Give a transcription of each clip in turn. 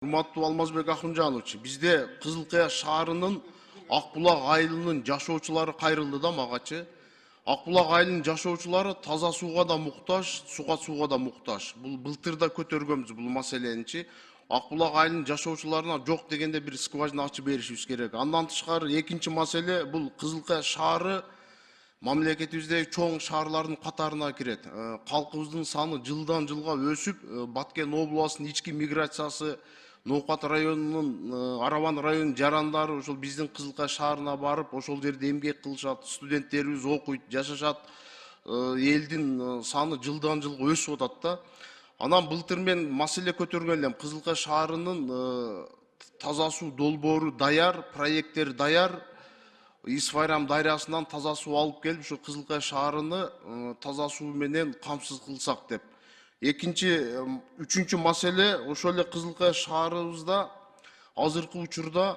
Урматтуу Алмазбек Акунжанович, бизде Кызыл Кыя шаарынын Акбулак айылынын жашоочулары кайрылды да магачы. Акбулак айылынын жашоочулары таза сууга да муктаж, сууга да муктаж. Бул былтыр да көтөргөнбүз бул маселени. Акбулак айылынын жашоочуларына жок дегенде бир скважина ачып беришибиз керек. Андан тышкары экинчи маселе бул Кызыл Кыя шаары мамлекетибиздеги чоң шаарлардын катарына кирет. Калкыбыздын саны жылдан жылга өсүп, Баткен областынын ички миграциясы Ноокат районунун, Араван районунун жарандары ошол биздин Кызыл Кыя шаарына барып, ошол жерде эмгек кылышат, студенттерибиз окуйт, жашашат. Элдин саны жылдан жылга өсүп атат да. Анан былтыр мен маселе көтөргөн элем. Кызыл Кыя шаарынын таза суу долбоору даяр, проекттери даяр. Исфайрам дарыясынан таза суу алып келип, ушу Кызыл Кыя шаарыны таза суу менен камсыз кылсак деп. Үчүнчү маселе, ошол эле Кызыл Кыя шаарыбызда азыркы учурда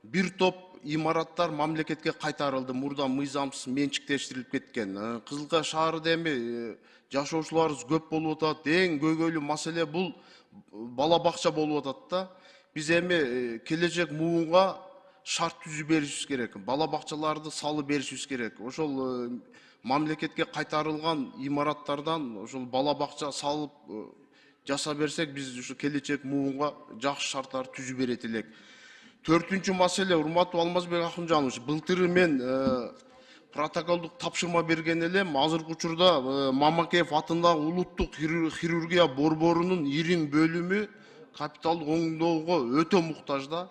бир топ имараттар мамлекетке кайтарылды. Мурда мыйзамсыз менчиктештирилип кеткен. Кызыл Кыя шаарында эми жашоочуларыбыз көп болуп атат. Эң көйгөйлүү маселе бул бала бакча болуп атат да. Биз эми келечек муунга шарт түзүп беришибиз керек. Бала бакчаларды салып беришибиз керек. Ошол мамлекетке кайтарылган имараттардан ошол бала бакча салып жасап берсек, биз ушу келечек муунга жакшы шарттар түзүп берет элек. Төртүнчү маселе, урматтуу Алмазбек Акунжанович, былтыры мен протоколдук тапшырма берген элем. Азыркы учурда Мамакеев атындагы улуттук хирургия борборунун ирин бөлүмү капиталдык оңдоого өтө муктаж да.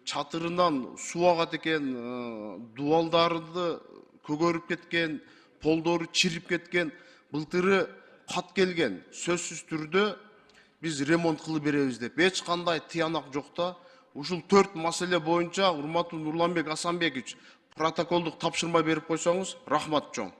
Чатырынан суу агат экен, дубалдарды көгөрүп кеткен, полдору чирип кеткен. Былтыры кат келген, сөзсүз түрдө биз ремонт кылып беребиз деп. Эч кандай тыянак жок да. Ушул 4 маселе боюнча урматтуу Нурланбек Асанбекович протоколдук тапшырма берип койсоңуз, рахмат чоң.